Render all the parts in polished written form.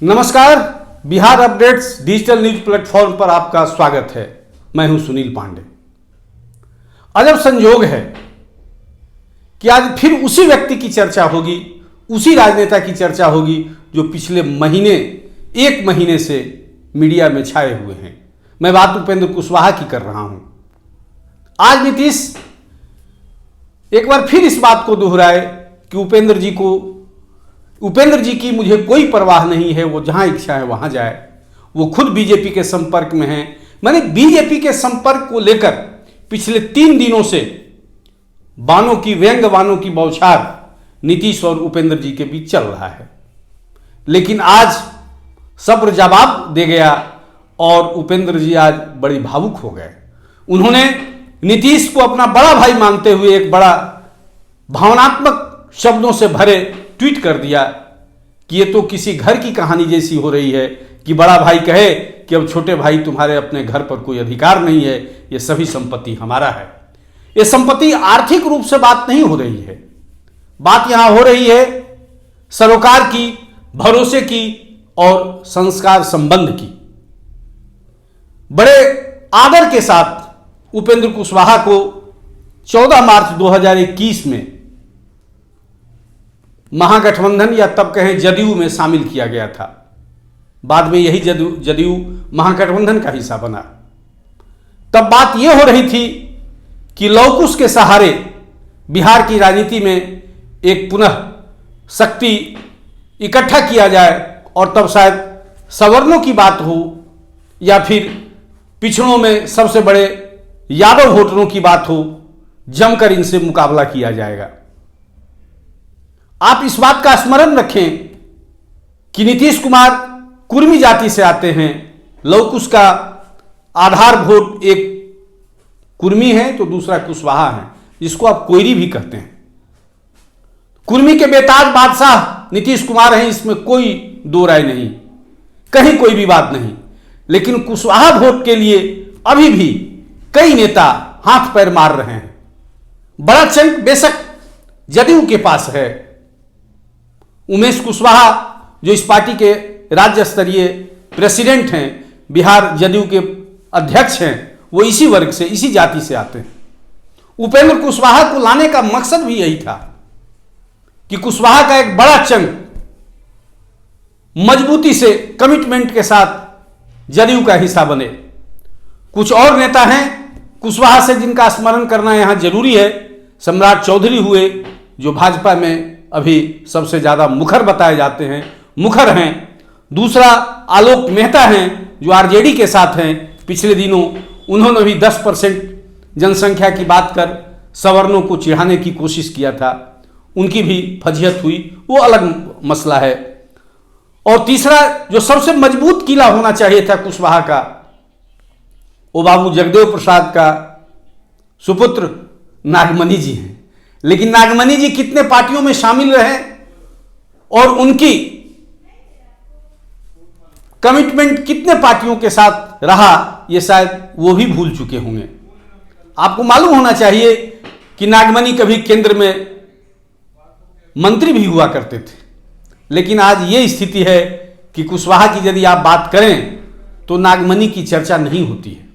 नमस्कार, Bihar updates digital news platform पर आपका स्वागत है। मैं हूं सुनील पांडे। अजब संयोग है कि आज फिर उसी व्यक्ति की चर्चा होगी, उसी राजनेता की चर्चा होगी जो पिछले एक महीने से मीडिया में छाए हुए हैं। मैं बात उपेंद्र कुशवाहा की कर रहा हूं। आज नीतीश एक बार फिर इस बात को दोहराए कि उपेंद्र जी की मुझे कोई परवाह नहीं है, वो जहां इच्छा है वहां जाए। वो खुद बीजेपी के संपर्क में हैं। मैंने बीजेपी के संपर्क को लेकर पिछले 3 दिनों से व्यंग्य बाणों की बौछार नीतीश और उपेंद्र जी के बीच चल रहा है, लेकिन आज सब्र जवाब दे गया और उपेंद्र जी आज बड़ी भावुक हो गए। उन्होंने नीतीश को अपना बड़ा भाई मानते हुए एक बड़ा भावनात्मक शब्दों से भरे ट्वीट कर दिया कि ये तो किसी घर की कहानी जैसी हो रही है कि बड़ा भाई कहे कि अब छोटे भाई तुम्हारे अपने घर पर कोई अधिकार नहीं है, ये सभी संपत्ति हमारा है। ये संपत्ति आर्थिक रूप से बात नहीं हो रही है, बात यहां हो रही है सरोकार की, भरोसे की और संस्कार संबंध की। बड़े आदर के साथ उपेंद्र कुशवाहा को 14 मार्च 2021 में महागठबंधन या तब कहें जदयू में शामिल किया गया था। बाद में यही जदयू महागठबंधन का हिस्सा बना। तब बात यह हो रही थी कि लौकुश के सहारे बिहार की राजनीति में एक पुनः शक्ति इकट्ठा किया जाए और तब शायद सवर्णों की बात हो या फिर पिछड़ों में सबसे बड़े यादव वोटरों की बात हो, जमकर इनसे मुकाबला किया जाएगा। आप इस बात का स्मरण रखें कि नीतीश कुमार कुर्मी जाति से आते हैं। लौकुश का आधार वोट एक कुर्मी है तो दूसरा कुशवाहा है, जिसको आप कोयरी भी कहते हैं। कुर्मी के बेताज बादशाह नीतीश कुमार हैं, इसमें कोई दो राय नहीं, कहीं कोई विवाद नहीं। लेकिन कुशवाहा वोट के लिए अभी भी कई नेता हाथ पैर मार रहे हैं। बड़ा चंक बेशक जदयू के पास है। उमेश कुशवाहा जो इस पार्टी के राज्य स्तरीय प्रेसिडेंट हैं, बिहार जदयू के अध्यक्ष हैं, वो इसी वर्ग से, इसी जाति से आते हैं। उपेंद्र कुशवाहा को लाने का मकसद भी यही था कि कुशवाहा का एक बड़ा चंक मजबूती से, कमिटमेंट के साथ जदयू का हिस्सा बने। कुछ और नेता हैं कुशवाहा से जिनका स्मरण करना यहां जरूरी है। सम्राट चौधरी हुए जो भाजपा में अभी सबसे ज्यादा मुखर बताए जाते हैं, मुखर हैं। दूसरा आलोक मेहता हैं जो आरजेडी के साथ हैं। पिछले दिनों उन्होंने भी 10% जनसंख्या की बात कर सवर्णों को चिढ़ाने की कोशिश किया था, उनकी भी फजीहत हुई, वो अलग मसला है। और तीसरा जो सबसे मजबूत किला होना चाहिए था कुशवाहा का, वो बाबू जगदेव प्रसाद का सुपुत्र नागमणि जी हैं। लेकिन नागमणि जी कितने पार्टियों में शामिल रहे और उनकी कमिटमेंट कितने पार्टियों के साथ रहा, ये शायद वो भी भूल चुके होंगे। आपको मालूम होना चाहिए कि नागमणि कभी केंद्र में मंत्री भी हुआ करते थे। लेकिन आज ये स्थिति है कि कुशवाहा की यदि आप बात करें तो नागमणि की चर्चा नहीं होती है।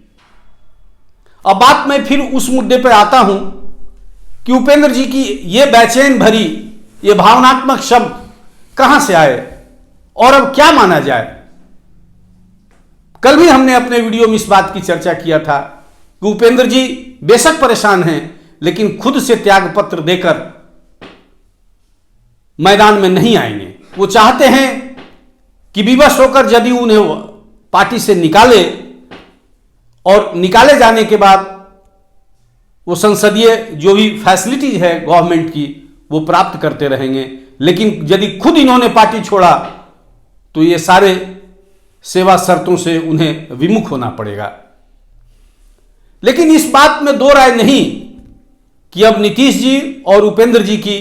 अब बात मैं फिर उस मुद्दे पर आता हूं कि उपेंद्र जी की ये बेचैन भरी, ये भावनात्मक शब्द कहां से आए और अब क्या माना जाए। कल भी हमने अपने वीडियो में इस बात की चर्चा किया था कि उपेंद्र जी बेशक परेशान हैं, लेकिन खुद से त्याग पत्र देकर मैदान में नहीं आएंगे। वो चाहते हैं कि विवश होकर जदयू उन्हें पार्टी से निकाले और निकाले जाने के बाद वो संसदीय जो भी फैसिलिटीज है गवर्नमेंट की वो प्राप्त करते रहेंगे। लेकिन यदि खुद इन्होंने पार्टी छोड़ा तो ये सारे सेवा शर्तों से उन्हें विमुख होना पड़ेगा। लेकिन इस बात में दो राय नहीं कि अब नीतीश जी और उपेंद्र जी की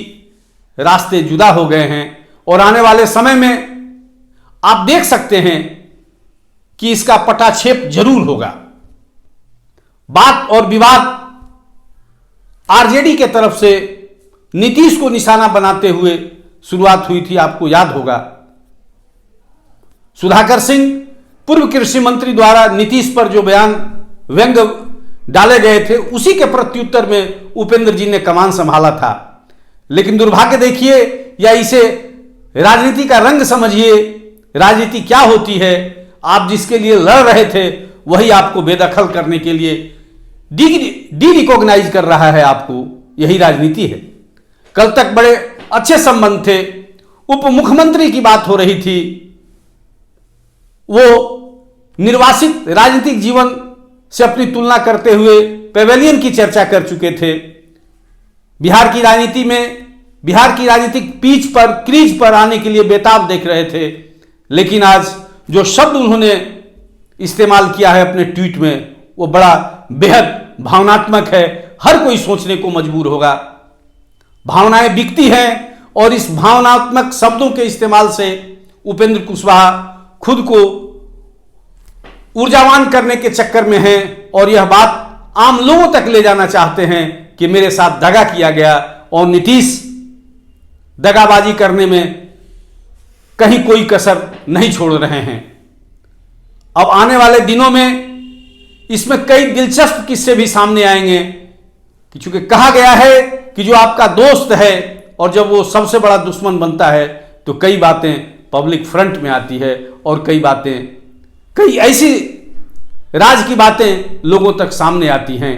रास्ते जुदा हो गए हैं और आने वाले समय में आप देख सकते हैं कि इसका पटाक्षेप जरूर होगा। बात और विवाद आरजेडी के तरफ से नीतीश को निशाना बनाते हुए शुरुआत हुई थी, आपको याद होगा। सुधाकर सिंह पूर्व कृषि मंत्री द्वारा नीतीश पर जो बयान व्यंग डाले गए थे, उसी के प्रत्युत्तर में उपेंद्र जी ने कमान संभाला था। लेकिन दुर्भाग्य देखिए, या इसे राजनीति का रंग समझिए, राजनीति क्या होती है, आप जिसके लिए लड़ रहे थे वही आपको बेदखल करने के लिए डी रिकॉग्नाइज कर रहा है आपको। यही राजनीति है। कल तक बड़े अच्छे संबंध थे, उप मुख्यमंत्री की बात हो रही थी, वो निर्वासित राजनीतिक जीवन से अपनी तुलना करते हुए पेवेलियन की चर्चा कर चुके थे। बिहार की राजनीति में, बिहार की राजनीतिक पिच पर, क्रीज पर आने के लिए बेताब देख रहे थे। लेकिन आज जो शब्द उन्होंने इस्तेमाल किया है अपने ट्वीट में, वो बड़ा बेहद भावनात्मक है। हर कोई सोचने को मजबूर होगा। भावनाएं बिकती हैं और इस भावनात्मक शब्दों के इस्तेमाल से उपेंद्र कुशवाहा खुद को ऊर्जावान करने के चक्कर में हैं और यह बात आम लोगों तक ले जाना चाहते हैं कि मेरे साथ दगा किया गया, और नीतीश दगाबाजी करने में कहीं कोई कसर नहीं छोड़ रहे हैं। अब आने वाले दिनों में इसमें कई दिलचस्प किस्से भी सामने आएंगे कि चूंकि कहा गया है कि जो आपका दोस्त है और जब वो सबसे बड़ा दुश्मन बनता है तो कई बातें पब्लिक फ्रंट में आती है और कई ऐसी राज की बातें लोगों तक सामने आती हैं।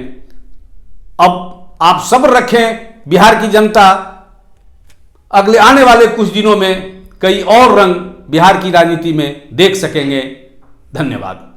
अब आप सब्र रखें, बिहार की जनता अगले आने वाले कुछ दिनों में कई और रंग बिहार की राजनीति में देख सकेंगे। धन्यवाद।